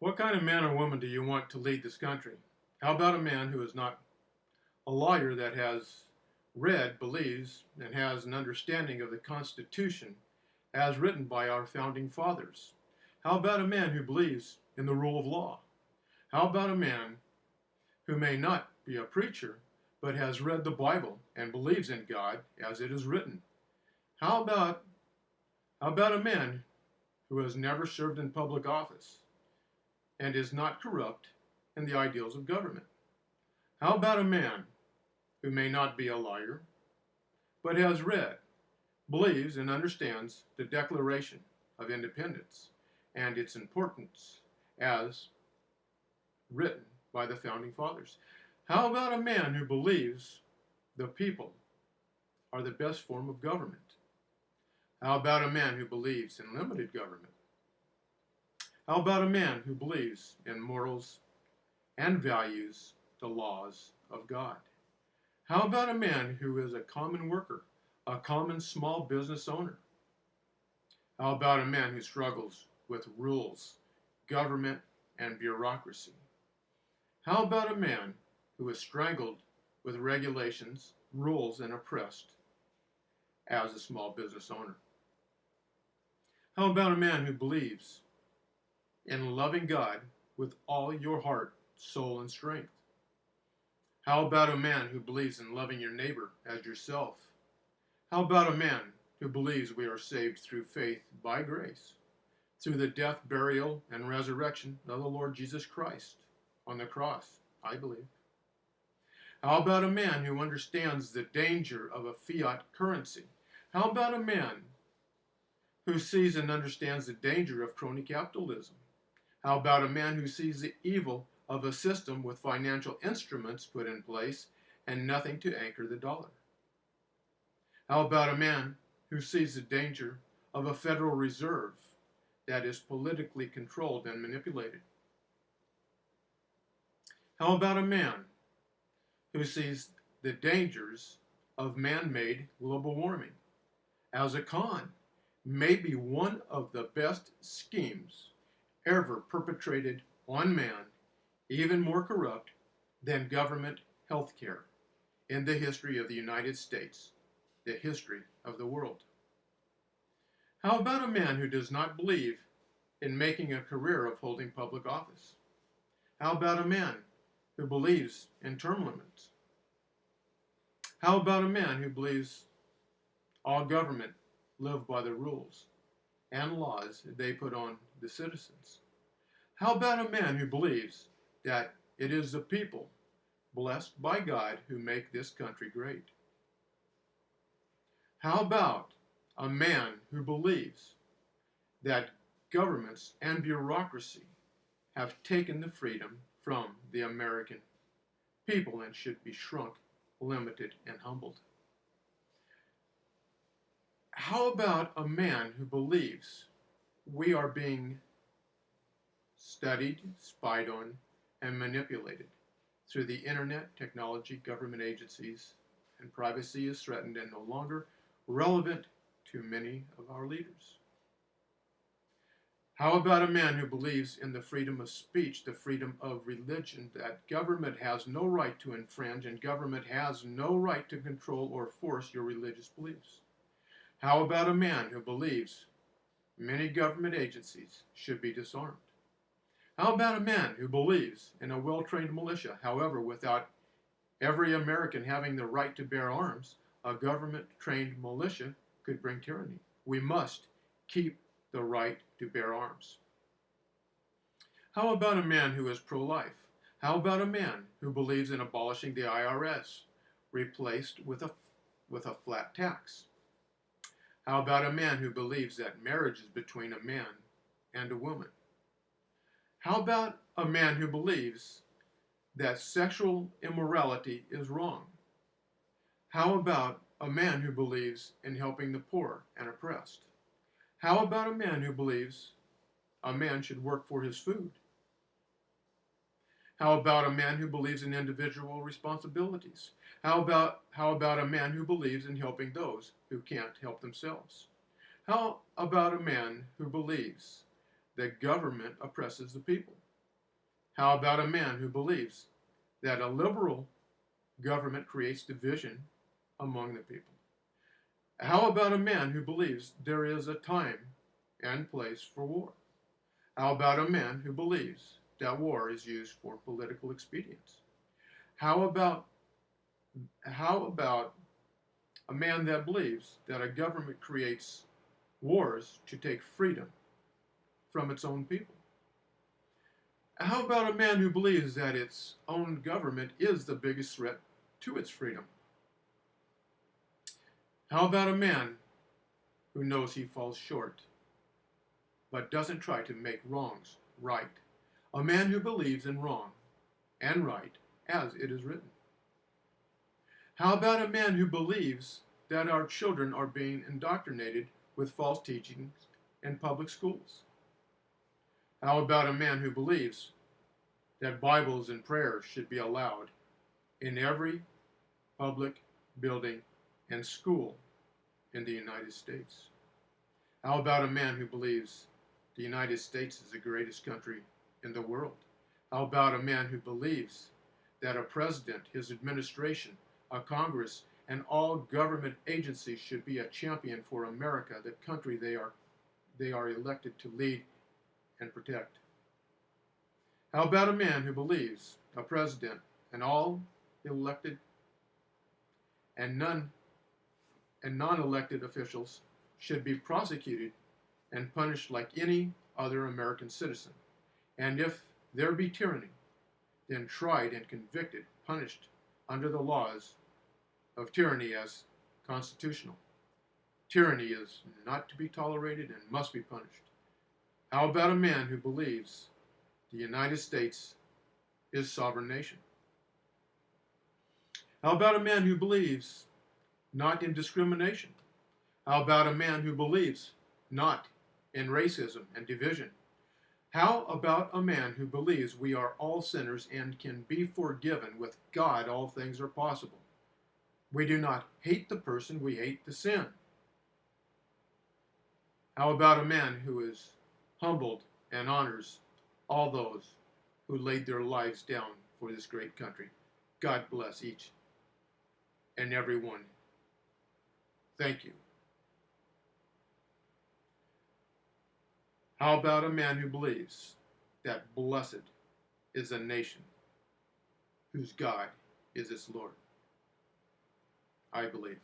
What kind of man or woman do you want to lead this country? How about a man who is not a lawyer that has read, believes, and has an understanding of the Constitution as written by our founding fathers? How about a man who believes in the rule of law? How about a man who may not be a preacher, but has read the Bible and believes in God as it is written? How about a man who has never served in public office and is not corrupt in the ideals of government? How about a man who may not be a lawyer, but has read, believes, and understands the Declaration of Independence and its importance as written by the founding fathers? How about a man who believes the people are the best form of government? How about a man who believes in limited government? How about a man who believes in morals and values the laws of God? How about a man who is a common worker, a common small business owner? How about a man who struggles with rules, government, and bureaucracy? How about a man who is strangled with regulations, rules, and oppressed as a small business owner? How about a man who believes in loving God with all your heart, soul, and strength? How about a man who believes in loving your neighbor as yourself? How about a man who believes we are saved through faith by grace, through the death, burial, and resurrection of the Lord Jesus Christ on the cross, I believe? How about a man who understands the danger of a fiat currency? How about a man who sees and understands the danger of crony capitalism? How about a man who sees the evil of a system with financial instruments put in place and nothing to anchor the dollar? How about a man who sees the danger of a Federal Reserve that is politically controlled and manipulated? How about a man who sees the dangers of man-made global warming as a con, maybe one of the best schemes ever perpetrated on man, even more corrupt than government health care in the history of the United States, the history of the world? How about a man who does not believe in making a career of holding public office? How about a man who believes in term limits? How about a man who believes all government live by the rules and laws they put on the citizens? How about a man who believes that it is the people blessed by God who make this country great? How about a man who believes that governments and bureaucracy have taken the freedom from the American people and should be shrunk, limited, and humbled? How about a man who believes we are being studied, spied on, and manipulated through the internet, technology, government agencies, and privacy is threatened and no longer relevant to many of our leaders? How about a man who believes in the freedom of speech, the freedom of religion, that government has no right to infringe and government has no right to control or force your religious beliefs? How about a man who believes many government agencies should be disarmed? How about a man who believes in a well-trained militia? However, without every American having the right to bear arms, a government-trained militia could bring tyranny. We must keep the right to bear arms. How about a man who is pro-life? How about a man who believes in abolishing the IRS, replaced with a flat tax? How about a man who believes that marriage is between a man and a woman? How about a man who believes that sexual immorality is wrong? How about a man who believes in helping the poor and oppressed? How about a man who believes a man should work for his food? How about a man who believes in individual responsibilities? How about a man who believes in helping those who can't help themselves? How about a man who believes that government oppresses the people? How about a man who believes that a liberal government creates division among the people? How about a man who believes there is a time and place for war? How about a man who believes that war is used for political expedience? How about how about a man that believes that a government creates wars to take freedom from its own people? How about a man who believes that its own government is the biggest threat to its freedom? How about a man who knows he falls short but doesn't try to make wrongs right? A man who believes in wrong and right as it is written. How about a man who believes that our children are being indoctrinated with false teachings in public schools? How about a man who believes that Bibles and prayers should be allowed in every public building and school in the United States? How about a man who believes the United States is the greatest country in the world? How about a man who believes that a president, his administration, a Congress, and all government agencies should be a champion for America, the country they are elected to lead and protect? How about a man who believes a president and all elected and non-elected officials should be prosecuted and punished like any other American citizen, and if there be tyranny, then tried and convicted, punished under the laws of tyranny as constitutional? Tyranny is not to be tolerated and must be punished. How about a man who believes the United States is a sovereign nation? How about a man who believes not in discrimination? How about a man who believes not in racism and division? How about a man who believes we are all sinners and can be forgiven? With God, all things are possible. We do not hate the person, we hate the sin. How about a man who is humbled and honors all those who laid their lives down for this great country? God bless each and every one. Thank you. How about a man who believes that blessed is a nation whose God is its Lord? I believe.